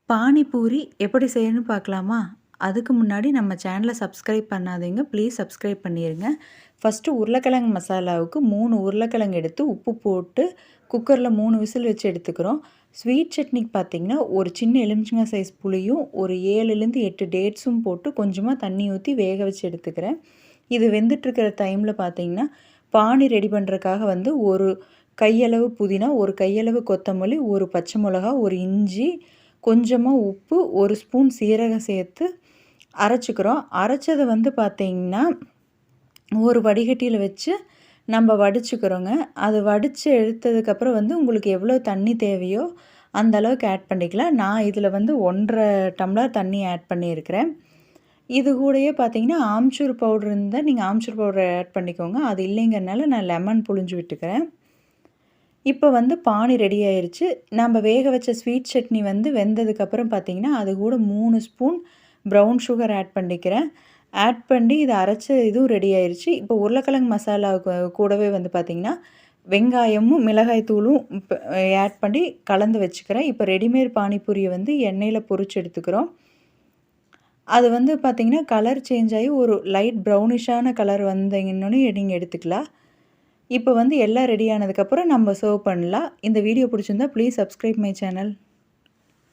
பானிபூரி எப்படி செய்யணும்னு பார்க்கலாமா? அதுக்கு முன்னாடி நம்ம சேனலை சப்ஸ்கிரைப் பண்ணாதீங்க. ப்ளீஸ் சப்ஸ்கிரைப் பண்ணிருங்க. ஃபஸ்ட்டு உருளைக்கிழங்கு மசாலாவுக்கு 3 உருளைக்கிழங்கு எடுத்து உப்பு போட்டு குக்கரில் 3 விசில் வச்சு எடுத்துக்கிறோம். ஸ்வீட் சட்னிக்கு பார்த்திங்கன்னா, ஒரு சின்ன எலுமிச்சங்காய் சைஸ் புளியும், ஒரு 7லேருந்து 8 டேட்ஸும் போட்டு கொஞ்சமாக தண்ணி ஊற்றி வேக வச்சு எடுத்துக்கிறேன். இது வெந்துட்டுருக்கிற டைமில் பார்த்திங்கன்னா, பானி ரெடி பண்ணுறதுக்காக வந்து ஒரு கையளவு புதினா, ஒரு கையளவு கொத்தமல்லி, ஒரு பச்சை மிளகா, ஒரு இஞ்சி, கொஞ்சமாக உப்பு, ஒரு ஸ்பூன் சீரகம் சேர்த்து அரைச்சிக்கிறோம். அரைச்சதை வந்து பார்த்திங்கன்னா, ஒரு வடிகட்டியில் வச்சு நம்ம வடிச்சுக்கிறோங்க. அது வடித்து எடுத்ததுக்கப்புறம் வந்து உங்களுக்கு எவ்வளோ தண்ணி தேவையோ அந்த அளவுக்கு ஆட் பண்ணிக்கலாம். நான் இதில் வந்து 1 1/2 டம்ளர் தண்ணி ஆட் பண்ணியிருக்கிறேன். இது கூடயே பார்த்திங்கன்னா, ஆம்ச்சூர் பவுடர் இருந்தால் நீங்கள் ஆம்ச்சூர் பவுடர் ஆட் பண்ணிக்கோங்க. அது இல்லைங்கிறனால நான் லெமன் புழிஞ்சு விட்டுக்கிறேன். இப்போ வந்து பானி ரெடி ஆயிருச்சு. நம்ம வேக வச்ச ஸ்வீட் சட்னி வந்து வெந்ததுக்கப்புறம் பார்த்திங்கன்னா, அது கூட 3 ஸ்பூன் ப்ரௌன் சுகர் ஆட் பண்ணிக்கிறேன். ஆட் பண்ணி இதை அரைச்ச இதுவும் ரெடி ஆயிருச்சு. இப்போ உருளைக்கிழங்கு மசாலா கூடவே வந்து பார்த்திங்கன்னா, வெங்காயமும் மிளகாய் தூளும் ஆட் பண்ணி கலந்து வச்சுக்கிறேன். இப்போ ரெடிமேட் பானிபூரியை வந்து எண்ணெயில் பொரிச்சு எடுத்துக்கிறோம். அது வந்து பார்த்திங்கன்னா, கலர் சேஞ்ச் ஆகி ஒரு லைட் ப்ரௌனிஷான கலர் வந்தீங்கன்னே நீங்கள் எடுத்துக்கலாம். இப்போ வந்து எல்லாம் ரெடி ஆனதுக்கப்புறம் நம்ம சர்வ் பண்ணலாம். இந்த வீடியோ பிடிச்சிருந்தா ப்ளீஸ் சப்ஸ்கிரைப் மை சேனல்.